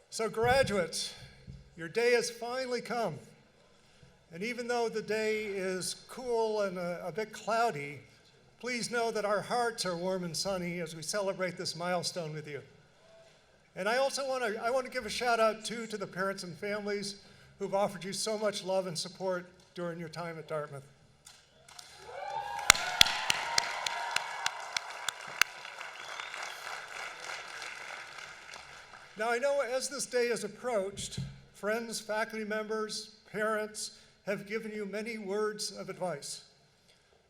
So graduates, your day has finally come. And even though the day is cool and a bit cloudy, please know that our hearts are warm and sunny as we celebrate this milestone with you. And I also want to give a shout out too to the parents and families who've offered you so much love and support during your time at Dartmouth. Now I know as this day has approached, friends, faculty members, parents have given you many words of advice.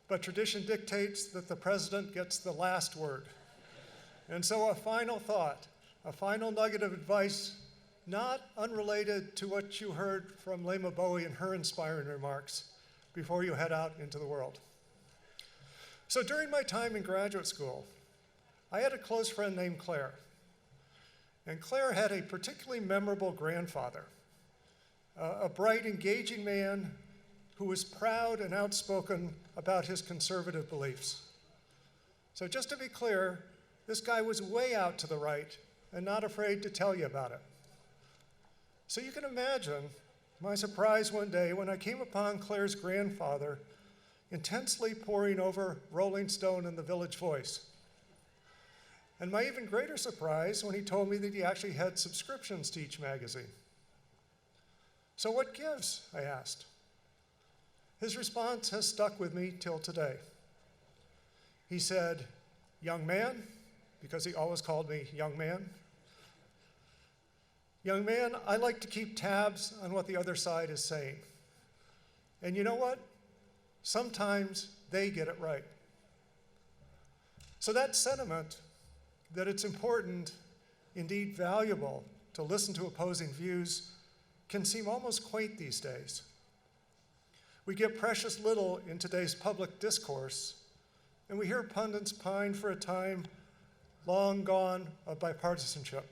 But tradition dictates that the president gets the last word. And so a final thought, a final nugget of advice, not unrelated to what you heard from Lema Bowie in her inspiring remarks before you head out into the world. So during my time in graduate school, I had a close friend named Claire. And Claire had a particularly memorable grandfather, a bright, engaging man who was proud and outspoken about his conservative beliefs. So just to be clear, this guy was way out to the right and not afraid to tell you about it. So you can imagine my surprise one day when I came upon Claire's grandfather intensely poring over Rolling Stone and the Village Voice. And my even greater surprise when he told me that he actually had subscriptions to each magazine. So what gives? I asked. His response has stuck with me till today. He said, "Young man," because he always called me young man. "Young man, I like to keep tabs on what the other side is saying. And you know what? Sometimes they get it right." So that sentiment, that it's important, indeed valuable, to listen to opposing views can seem almost quaint these days. We get precious little in today's public discourse, and we hear pundits pine for a time long gone of bipartisanship.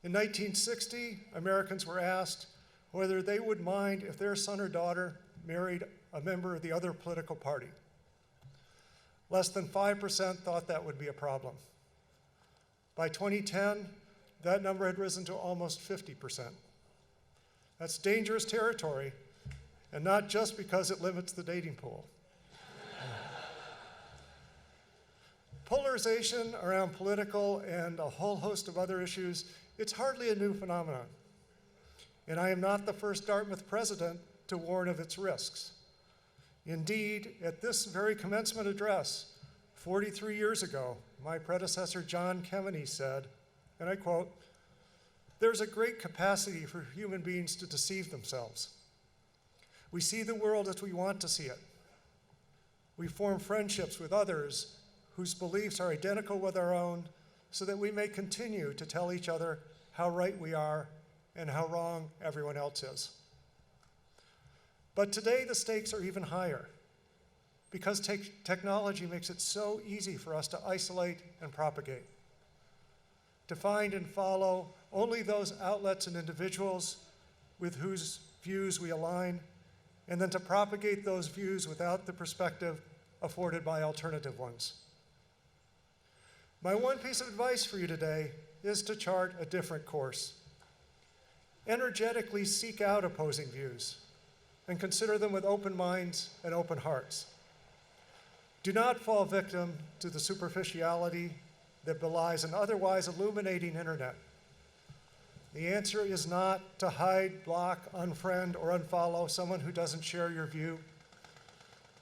In 1960, Americans were asked whether they would mind if their son or daughter married a member of the other political party. Less than 5% thought that would be a problem. By 2010, that number had risen to almost 50%. That's dangerous territory, and not just because it limits the dating pool. Polarization around political and a whole host of other issues, it's hardly a new phenomenon. And I am not the first Dartmouth president to warn of its risks. Indeed, at this very commencement address, 43 years ago, my predecessor John Kemeny said, and I quote, "There's a great capacity for human beings to deceive themselves. We see the world as we want to see it. We form friendships with others whose beliefs are identical with our own so that we may continue to tell each other how right we are and how wrong everyone else is." But today the stakes are even higher because technology makes it so easy for us to isolate and propagate, to find and follow only those outlets and individuals with whose views we align, and then to propagate those views without the perspective afforded by alternative ones. My one piece of advice for you today is to chart a different course. Energetically seek out opposing views and consider them with open minds and open hearts. Do not fall victim to the superficiality that belies an otherwise illuminating internet. The answer is not to hide, block, unfriend, or unfollow someone who doesn't share your view,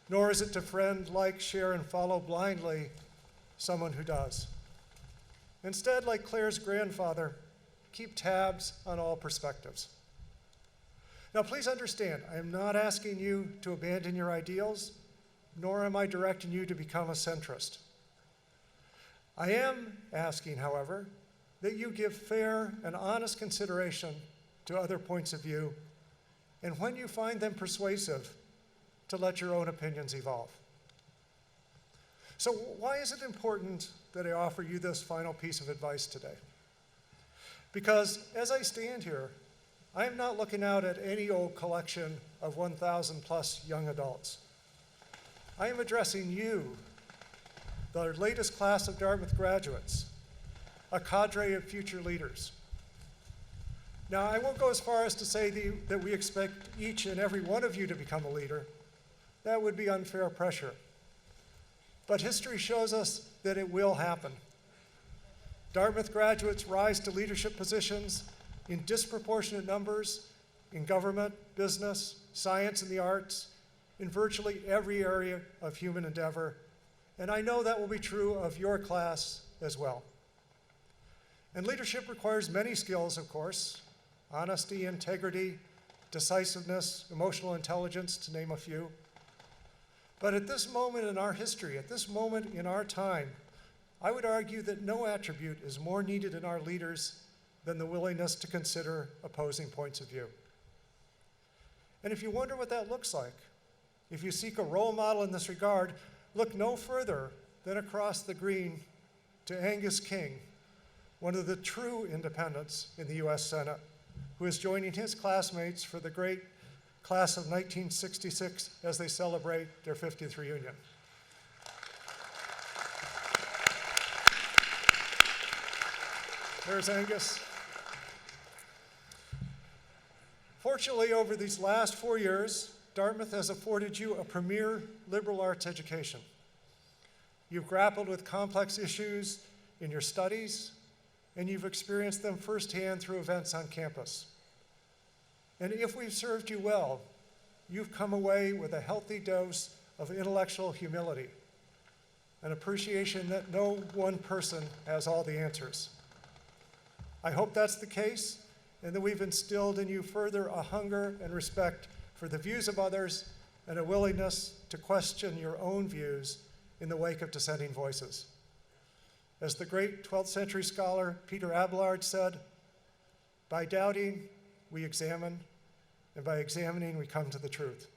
nor is it to friend, like, share, and follow blindly someone who does. Instead, like Claire's grandfather, keep tabs on all perspectives. Now, please understand, I am not asking you to abandon your ideals, nor am I directing you to become a centrist. I am asking, however, that you give fair and honest consideration to other points of view, and when you find them persuasive, to let your own opinions evolve. So why is it important that I offer you this final piece of advice today? Because as I stand here, I am not looking out at any old collection of 1,000 plus young adults. I am addressing you, the latest class of Dartmouth graduates, a cadre of future leaders. Now, I won't go as far as to say that we expect each and every one of you to become a leader. That would be unfair pressure. But history shows us that it will happen. Dartmouth graduates rise to leadership positions in disproportionate numbers in government, business, science, and the arts, in virtually every area of human endeavor. And I know that will be true of your class as well. And leadership requires many skills, of course: honesty, integrity, decisiveness, emotional intelligence, to name a few. But at this moment in our history, at this moment in our time, I would argue that no attribute is more needed in our leaders than the willingness to consider opposing points of view. And if you wonder what that looks like, if you seek a role model in this regard, look no further than across the green to Angus King, one of the true independents in the US Senate, who is joining his classmates for the great class of 1966 as they celebrate their 50th reunion. There's Angus. Fortunately, over these last 4 years, Dartmouth has afforded you a premier liberal arts education. You've grappled with complex issues in your studies, and you've experienced them firsthand through events on campus. And if we've served you well, you've come away with a healthy dose of intellectual humility, an appreciation that no one person has all the answers. I hope that's the case, and that we've instilled in you further a hunger and respect for the views of others and a willingness to question your own views in the wake of dissenting voices. As the great 12th century scholar Peter Abelard said, "By doubting, we examine, and by examining, we come to the truth."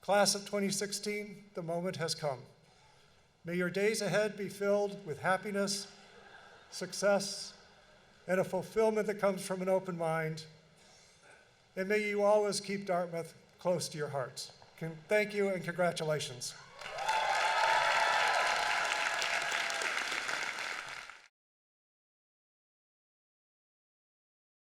Class of 2016, the moment has come. May your days ahead be filled with happiness, success, and a fulfillment that comes from an open mind. And may you always keep Dartmouth close to your hearts. Thank you and congratulations.